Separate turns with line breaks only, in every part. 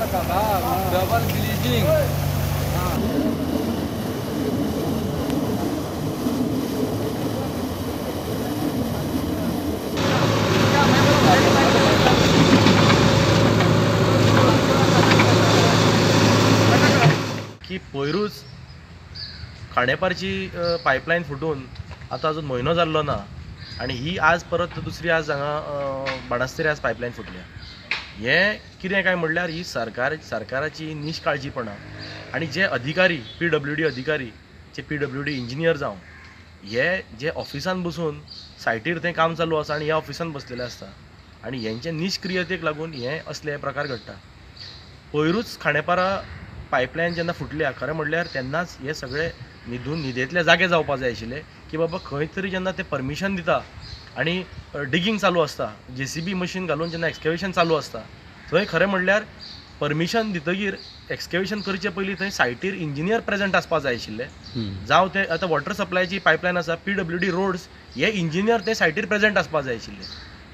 Double ग्लीजिंग।
की पयरूच खांडेपारची pipeline फुटून आतां अजून म्हयनो जाल्लो ना आनी ही आज परत दुसरी आज हांगा बाणस्तारी आज पायपलायन फुटल्या। हें कितें काय म्हणल्यार ही सरकाराची निश्काळजीपणां आनी जे अधिकारी PWD अधिकारी जे PWD इंजिनियर जावं हे जे ऑफिसान बसून सायटीर तें काम चालू आसा आनी ह्या ऑफिसान बसलेले आसता आनी हेंचे निश्क्रियतेक लागून हे असले प्रकार घडटा। पयरूच खांडेपारा पायपलायन जेन्ना फुटल्या खरें म्हणल्यार तेन्नाच हे सगळे न्हिदेंतले जागे जावपा जाय आशिल्ले की बाबा खंय तरी जेन्ना ते परमिशन दिता आनी डिगींग चालू आसता JCB मशीन घालून जेन्ना एक्सकेवेशन चालू आसता थंय खरें म्हणल्यार परमिशन दितकीर एक्सकेवेशन करचे पयलीं थंय सायटीर इंजिनियर प्रेजेंट आसपा जाय आशिल्ले। जावं ते आतां वॉटर सप्लायची पायपलायन आसा PWD रोड्स हे इंजिनियर ते सायटीर प्रेजेंट आसपा जाय आशिल्ले।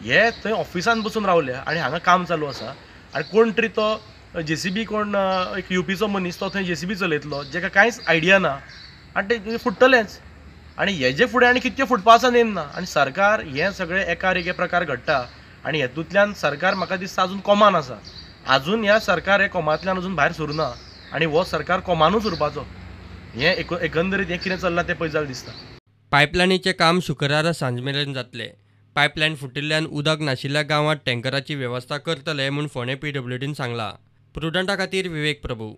हे थंय ऑफिसान बसून रावले आनी हांगा काम चालू आसा आनी कोण तरी तो JCB कोण एक UPचो मनीस तो थंय JCB चलयतलो जेका कांयच आयडिया ना आनी ते फुट्टलेंच आनी हेजे फुडें आनी कितके फुटपा आसा नेम ना आनी सरकार हे सगळे एकार एक प्रकार घडटा आनी हेतूंतल्यान सरकार म्हाका दिसता अजून कोमान आसा। अजून ह्या सरकार हे कोमांतल्यान अजून भायर सरुना आनी हो सरकार कोमानूच उरपाचो। हे एकंदरीत हे कितें चल्लां तें पळय जाल्यार दिसता।
पायपलायनीचें काम शुक्रारा सांज मेरेन जातलें। पायपलायन फुटिल्ल्यान उदक नाशिल्ल्या गांवांत टँकराची वेवस्था करतले म्हूण फोंडे PWDन सांगलां। प्रुडंटा खातीर विवेक प्रभू।